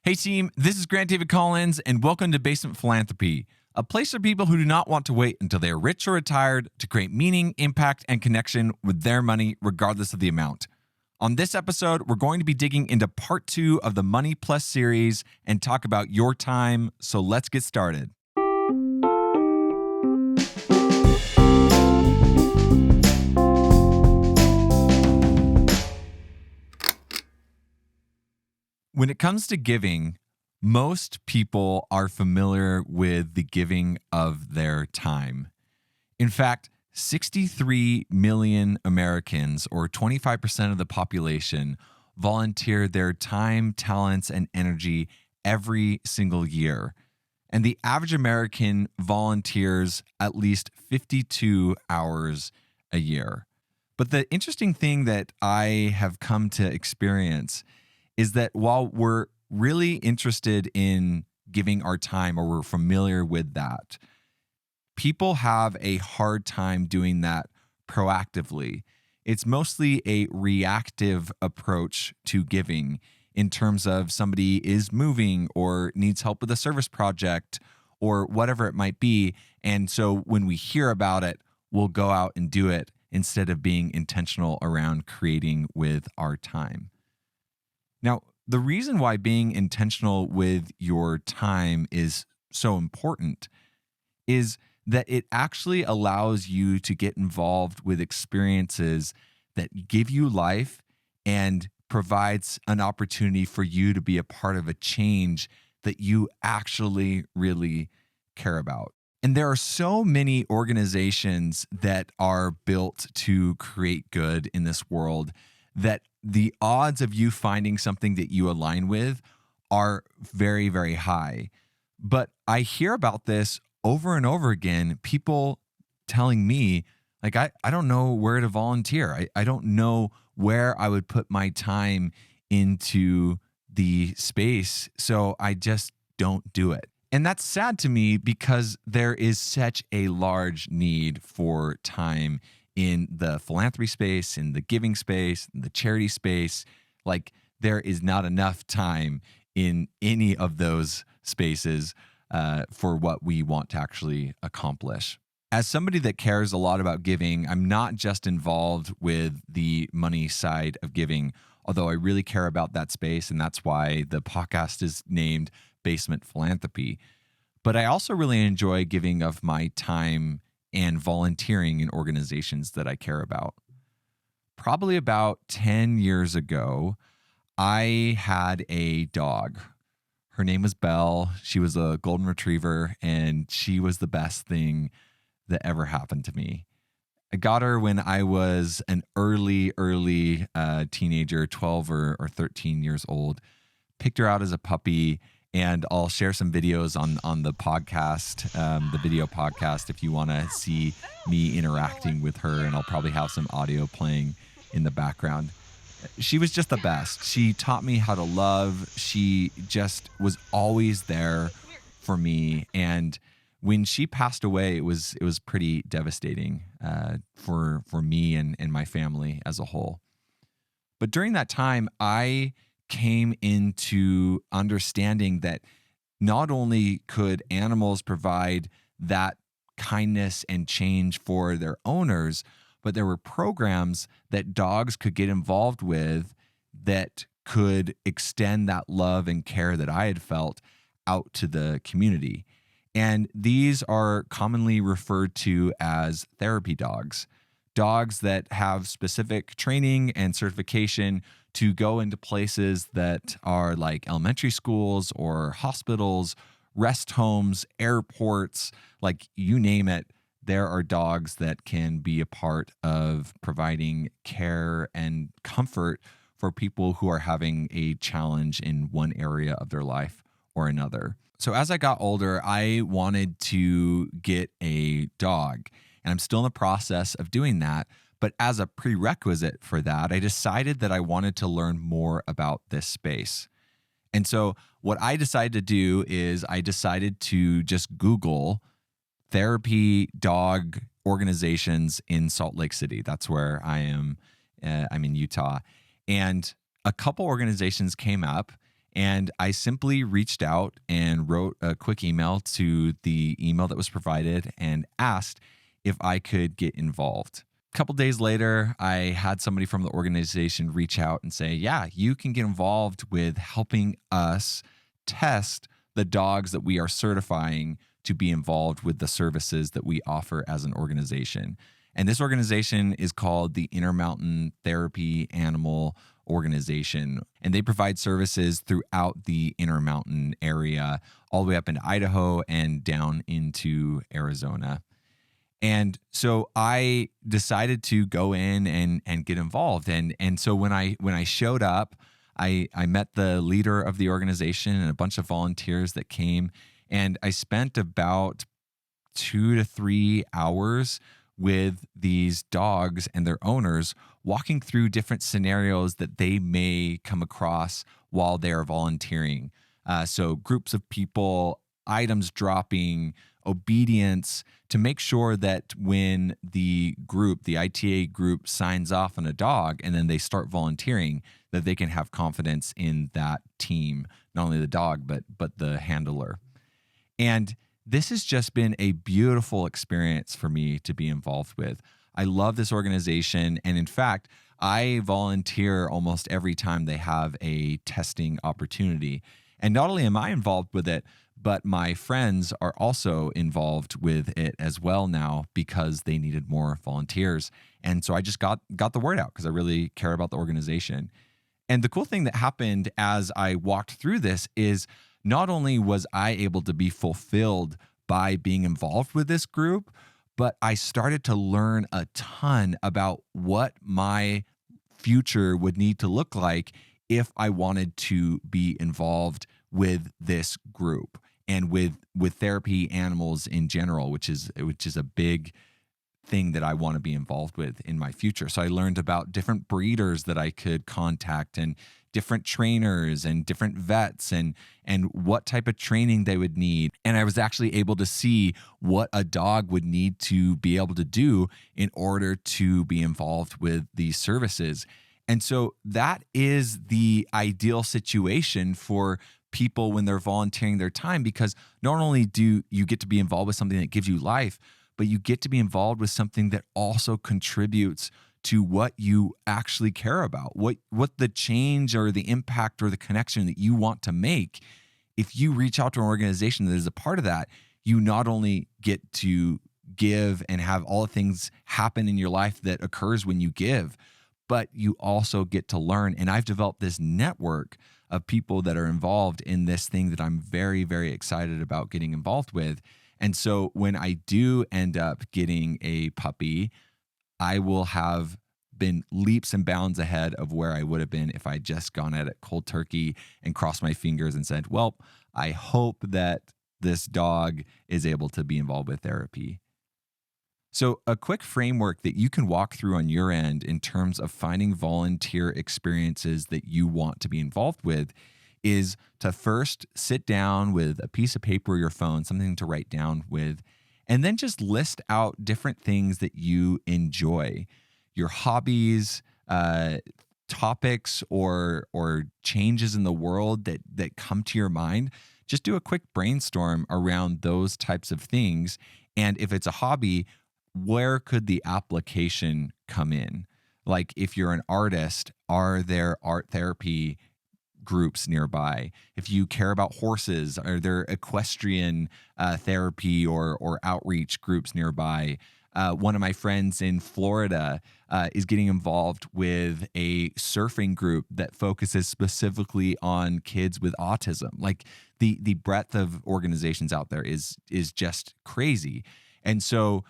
Hey team, this is Grant David Collins, and welcome to Basement Philanthropy, a place for people who do not want to wait until they are rich or retired to create meaning, impact, and connection with their money, regardless of the amount. On this episode, we're going to be digging into part 2 of the Money Plus series and talk about your time, so let's get started. When it comes to giving, most people are familiar with the giving of their time. In fact, 63 million Americans, or 25% of the population, volunteer their time, talents, and energy every single year. And the average American volunteers at least 52 hours a year. But the interesting thing that I have come to experience is that while we're really interested in giving our time, or we're familiar with that, people have a hard time doing that proactively. It's mostly a reactive approach to giving in terms of somebody is moving or needs help with a service project or whatever it might be. And so when we hear about it, we'll go out and do it instead of being intentional around creating with our time. Now, the reason why being intentional with your time is so important is that it actually allows you to get involved with experiences that give you life and provides an opportunity for you to be a part of a change that you actually really care about. And there are so many organizations that are built to create good in this world that the odds of you finding something that you align with are very, very high. But I hear about this over and over again, people telling me, like, I don't know where to volunteer. I don't know where I would put my time into the space, so I just don't do it. And that's sad to me because there is such a large need for time in the philanthropy space, in the giving space, in the charity space. Like, there is not enough time in any of those spaces for what we want to actually accomplish. As somebody that cares a lot about giving, I'm not just involved with the money side of giving, although I really care about that space, and that's why the podcast is named Basement Philanthropy. But I also really enjoy giving of my time and volunteering in organizations that I care about. Probably about 10 years ago, I had a dog. Her name was Belle. She was a golden retriever, and she was the best thing that ever happened to me. I got her when I was an early teenager, 12 or 13 years old. Picked her out as a puppy, and I'll share some videos on the podcast, the video podcast, if you want to see me interacting with her, and I'll probably have some audio playing in the background. She was just the best. She taught me how to love. She just was always there for me. And when she passed away, it was pretty devastating for me and my family as a whole. But during that time, I came into understanding that not only could animals provide that kindness and change for their owners, but there were programs that dogs could get involved with that could extend that love and care that I had felt out to the community. And these are commonly referred to as therapy dogs, dogs that have specific training and certification to go into places that are like elementary schools or hospitals, rest homes, airports, like you name it. There are dogs that can be a part of providing care and comfort for people who are having a challenge in one area of their life or another. So as I got older, I wanted to get a dog, and I'm still in the process of doing that. But as a prerequisite for that, I decided that I wanted to learn more about this space. And so what I decided to do is I decided to just Google therapy dog organizations in Salt Lake City. That's where I am. I'm in Utah. And a couple organizations came up, And I simply reached out and wrote a quick email to the email that was provided and asked if I could get involved. A couple days later, I had somebody from the organization reach out and say, yeah, you can get involved with helping us test the dogs that we are certifying to be involved with the services that we offer as an organization. And this organization is called the Intermountain Therapy Animal Organization. And they provide services throughout the Intermountain area, all the way up into Idaho and down into Arizona. And so I decided to go in and get involved. And so when I showed up, I met the leader of the organization and a bunch of volunteers that came, and I spent about 2 to 3 hours with these dogs and their owners, walking through different scenarios that they may come across while they're volunteering. So groups of people, items dropping, obedience, to make sure that when the group, the ITA group, signs off on a dog and then they start volunteering, that they can have confidence in that team, not only the dog, but the handler. And this has just been a beautiful experience for me to be involved with. I love this organization. And in fact, I volunteer almost every time they have a testing opportunity. And not only am I involved with it, but my friends are also involved with it as well now because they needed more volunteers. And so I just got the word out because I really care about the organization. And the cool thing that happened as I walked through this is not only was I able to be fulfilled by being involved with this group, but I started to learn a ton about what my future would need to look like if I wanted to be involved with this group and with therapy animals in general, which is a big thing that I want to be involved with in my future. So I learned about different breeders that I could contact and different trainers and different vets and what type of training they would need. And I was actually able to see what a dog would need to be able to do in order to be involved with these services. And so that is the ideal situation for people when they're volunteering their time, because not only do you get to be involved with something that gives you life, but you get to be involved with something that also contributes to what you actually care about, what the change or the impact or the connection that you want to make. If you reach out to an organization that is a part of that, you not only get to give and have all the things happen in your life that occurs when you give, but you also get to learn. And I've developed this network of people that are involved in this thing that I'm very, very excited about getting involved with. And so when I do end up getting a puppy, I will have been leaps and bounds ahead of where I would have been if I just gone at it cold turkey and crossed my fingers and said, well, I hope that this dog is able to be involved with therapy. So a quick framework that you can walk through on your end in terms of finding volunteer experiences that you want to be involved with is to first sit down with a piece of paper or your phone, something to write down with, and then just list out different things that you enjoy, your hobbies, topics, or changes in the world that come to your mind. Just do a quick brainstorm around those types of things. And if it's a hobby, where could the application come in? Like if you're an artist, are there art therapy groups nearby? If you care about horses, are there equestrian therapy or outreach groups nearby? One of my friends in Florida is getting involved with a surfing group that focuses specifically on kids with autism. Like the breadth of organizations out there is just crazy. And so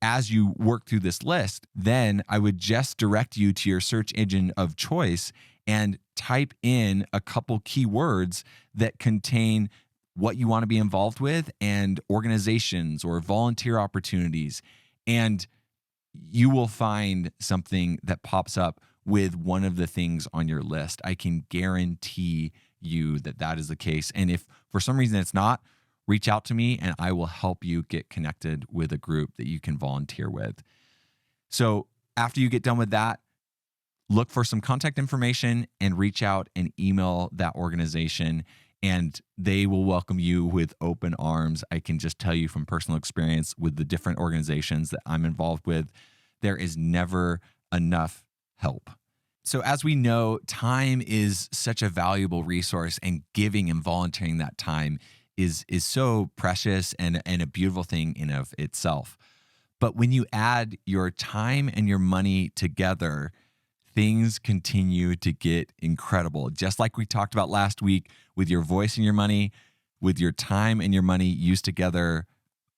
as you work through this list, then I would just direct you to your search engine of choice and type in a couple keywords that contain what you want to be involved with and organizations or volunteer opportunities. And you will find something that pops up with one of the things on your list. I can guarantee you that is the case. And if for some reason it's not, reach out to me and I will help you get connected with a group that you can volunteer with. So after you get done with that, look for some contact information and reach out and email that organization, and they will welcome you with open arms. I can just tell you from personal experience with the different organizations that I'm involved with, there is never enough help. So, as we know, time is such a valuable resource, and giving and volunteering that time is so precious and a beautiful thing in of itself. But when you add your time and your money together, things continue to get incredible. Just like we talked about last week with your voice and your money, with your time and your money used together,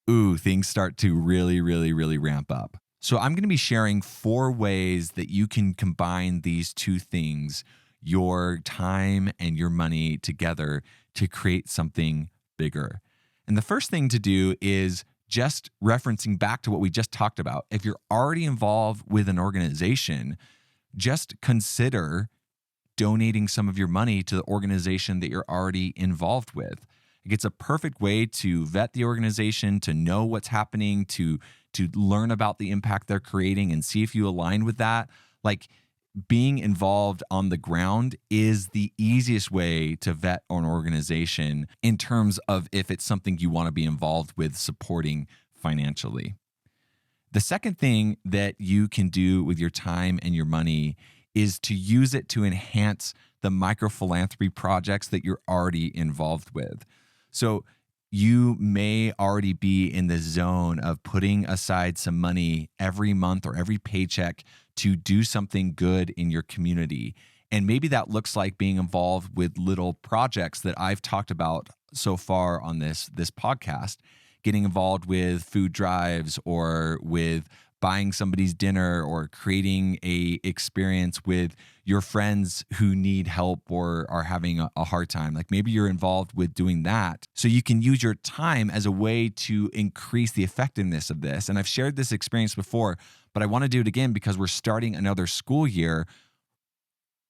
things start to really, really, really ramp up. So I'm going to be sharing 4 ways that you can combine these two things, your time and your money together, to create something bigger. And the first thing to do is just referencing back to what we just talked about. If you're already involved with an organization, just consider donating some of your money to the organization that you're already involved with. It's a perfect way to vet the organization, to know what's happening, to learn about the impact they're creating and see if you align with that. Like, being involved on the ground is the easiest way to vet an organization in terms of if it's something you want to be involved with supporting financially. The second thing that you can do with your time and your money is to use it to enhance the micro-philanthropy projects that you're already involved with. So you may already be in the zone of putting aside some money every month or every paycheck to do something good in your community. And maybe that looks like being involved with little projects that I've talked about so far on this podcast, getting involved with food drives or with buying somebody's dinner or creating a experience with your friends who need help or are having a hard time. Like, maybe you're involved with doing that. So you can use your time as a way to increase the effectiveness of this. And I've shared this experience before, but I want to do it again because we're starting another school year.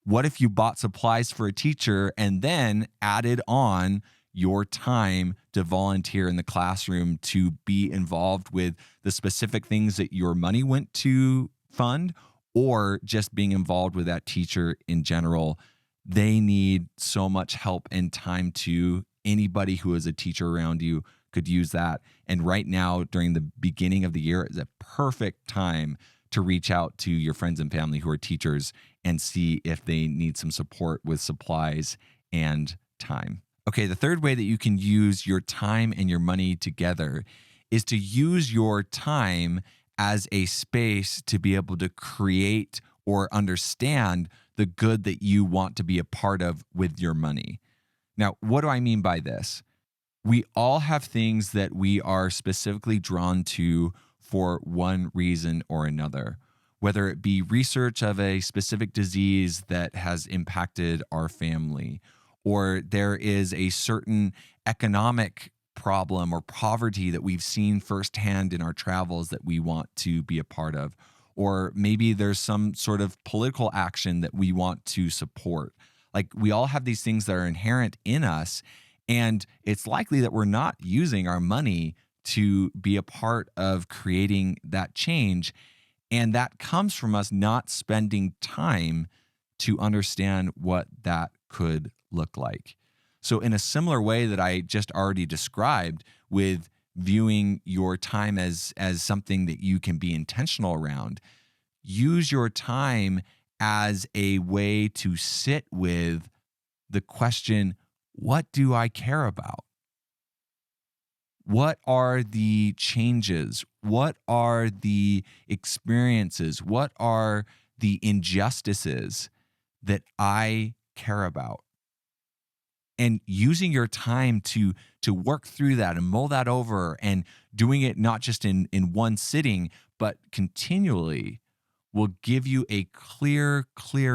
What if you bought supplies for a teacher and then added on your time to volunteer in the classroom, to be involved with the specific things that your money went to fund, or just being involved with that teacher in general? They need so much help and time too. Anybody who is a teacher around you could use that. And right now, during the beginning of the year, is a perfect time to reach out to your friends and family who are teachers and see if they need some support with supplies and time. Okay, the third way that you can use your time and your money together is to use your time as a space to be able to create or understand the good that you want to be a part of with your money. Now, what do I mean by this? We all have things that we are specifically drawn to for one reason or another, whether it be research of a specific disease that has impacted our family, or there is a certain economic problem or poverty that we've seen firsthand in our travels that we want to be a part of, or maybe there's some sort of political action that we want to support. Like, we all have these things that are inherent in us, and it's likely that we're not using our money to be a part of creating that change. And that comes from us not spending time to understand what that could look like. So in a similar way that I just already described with viewing your time as something that you can be intentional around, use your time as a way to sit with the question, what do I care about? What are the changes? What are the experiences? What are the injustices that I care about? And using your time to work through that and mull that over, and doing it not just in one sitting, but continually, will give you a clear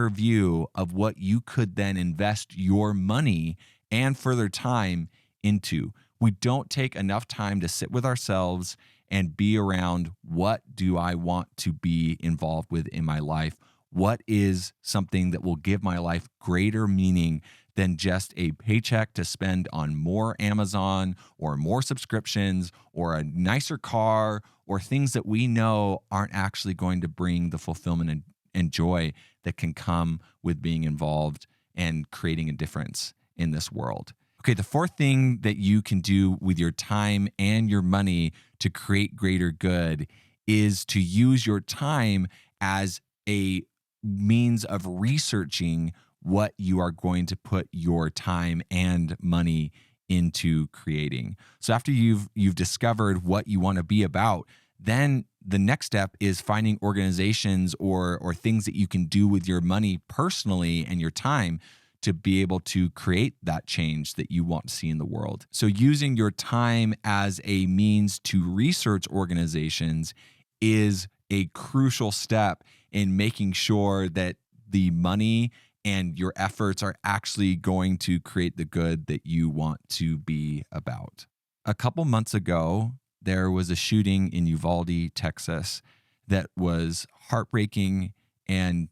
view of what you could then invest your money and further time into. We don't take enough time to sit with ourselves and be around, what do I want to be involved with in my life? What is something that will give my life greater meaning than just a paycheck to spend on more Amazon or more subscriptions or a nicer car or things that we know aren't actually going to bring the fulfillment and and joy that can come with being involved and creating a difference in this world. Okay, the fourth thing that you can do with your time and your money to create greater good is to use your time as a means of researching what you are going to put your time and money into creating. So after you've discovered what you want to be about, then the next step is finding organizations or things that you can do with your money personally and your time to be able to create that change that you want to see in the world. So using your time as a means to research organizations is a crucial step in making sure that the money and your efforts are actually going to create the good that you want to be about. A couple months ago, there was a shooting in Uvalde, Texas, that was heartbreaking and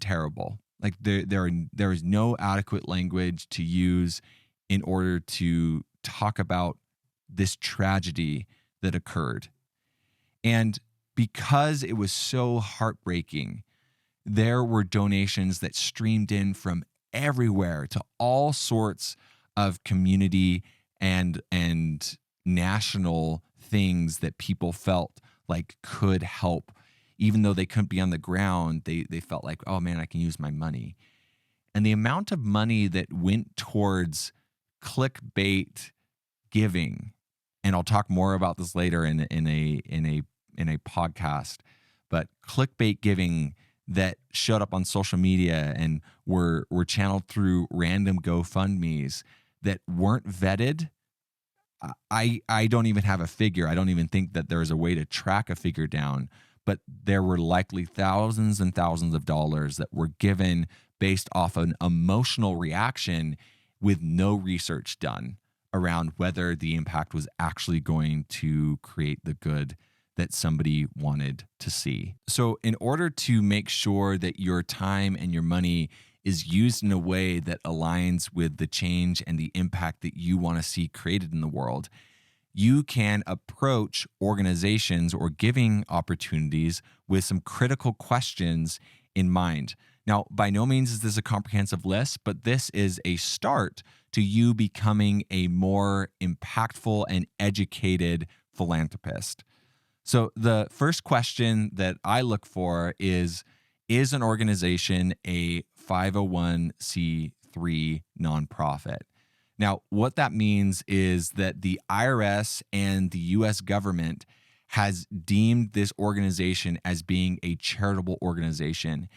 terrible. Like there is no adequate language to use in order to talk about this tragedy that occurred. And because it was so heartbreaking, there were donations that streamed in from everywhere to all sorts of community and national things that people felt like could help. Even though they couldn't be on the ground, they felt like, oh man, I can use my money. And the amount of money that went towards clickbait giving, and I'll talk more about this later in a podcast, but clickbait giving that showed up on social media and were channeled through random GoFundMes that weren't vetted. I don't even have a figure. I don't even think that there's a way to track a figure down, but there were likely thousands and thousands of dollars that were given based off an emotional reaction with no research done around whether the impact was actually going to create the good that somebody wanted to see. So in order to make sure that your time and your money is used in a way that aligns with the change and the impact that you want to see created in the world, you can approach organizations or giving opportunities with some critical questions in mind. Now, by no means is this a comprehensive list, but this is a start to you becoming a more impactful and educated philanthropist. So the first question that I look for is an organization a 501c3 nonprofit? Now, what that means is that the IRS and the US government has deemed this organization as being a charitable organization.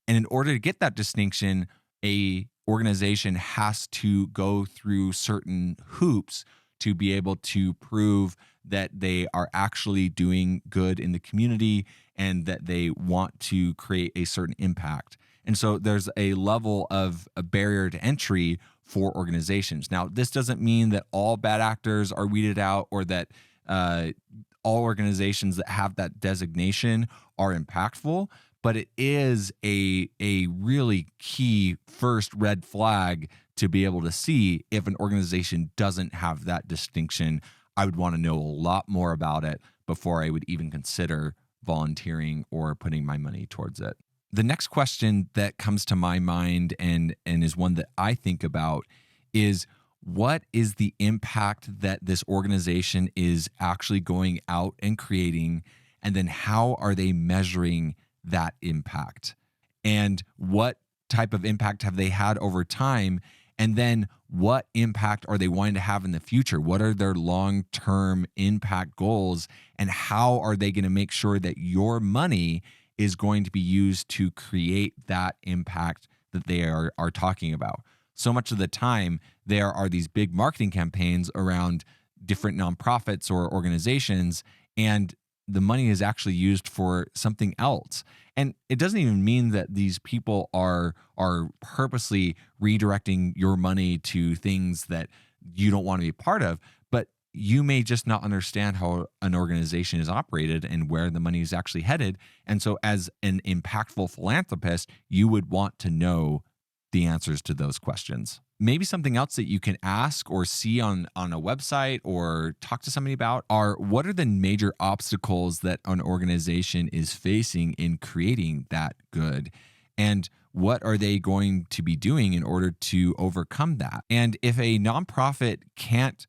And in order to get that distinction, a organization has to go through certain hoops to be able to prove that they are actually doing good in the community and that they want to create a certain impact. And so there's a level of a barrier to entry for organizations. Now, this doesn't mean that all bad actors are weeded out or that all organizations that have that designation are impactful, but it is a really key first red flag to be able to see if an organization doesn't have that distinction. I would want to know a lot more about it before I would even consider volunteering or putting my money towards it. The next question that comes to my mind and is one that I think about is, what is the impact that this organization is actually going out and creating? And then how are they measuring that impact? And what type of impact have they had over time? And then what impact are they wanting to have in the future? What are their long-term impact goals? And how are they going to make sure that your money is going to be used to create that impact that they are talking about? So much of the time, there are these big marketing campaigns around different nonprofits or organizations, and the money is actually used for something else. And it doesn't even mean that these people are purposely redirecting your money to things that you don't want to be part of, but you may just not understand how an organization is operated and where the money is actually headed. And so as an impactful philanthropist, you would want to know the answers to those questions. Maybe something else that you can ask or see on a website or talk to somebody about are, what are the major obstacles that an organization is facing in creating that good? And what are they going to be doing in order to overcome that? And if a nonprofit can't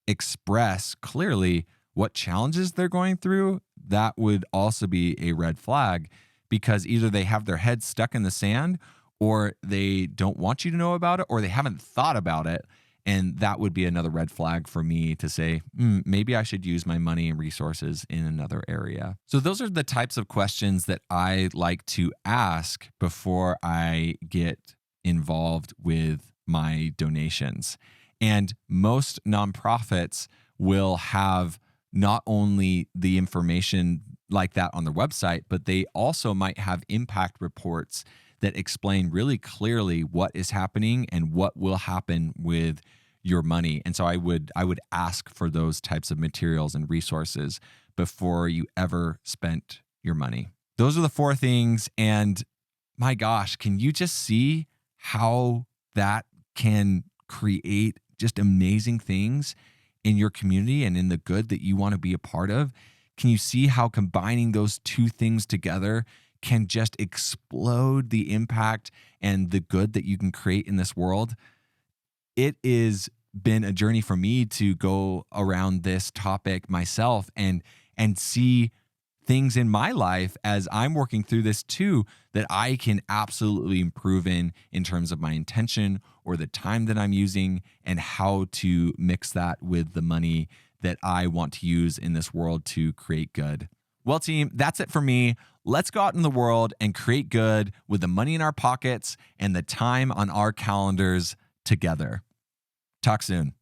express clearly what challenges they're going through, that would also be a red flag, because either they have their head stuck in the sand, or they don't want you to know about it, or they haven't thought about it. And that would be another red flag for me to say, maybe I should use my money and resources in another area. So those are the types of questions that I like to ask before I get involved with my donations. And most nonprofits will have not only the information like that on their website, but they also might have impact reports that explain really clearly what is happening and what will happen with your money. And so I would ask for those types of materials and resources before you ever spent your money. Those are the 4 things. And my gosh, can you just see how that can create just amazing things in your community and in the good that you want to be a part of? Can you see how combining those 2 things together can just explode the impact and the good that you can create in this world? It has been a journey for me to go around this topic myself and see things in my life as I'm working through this too, that I can absolutely improve in terms of my intention or the time that I'm using, and how to mix that with the money that I want to use in this world to create good. Well, team, that's it for me. Let's go out in the world and create good with the money in our pockets and the time on our calendars together. Talk soon.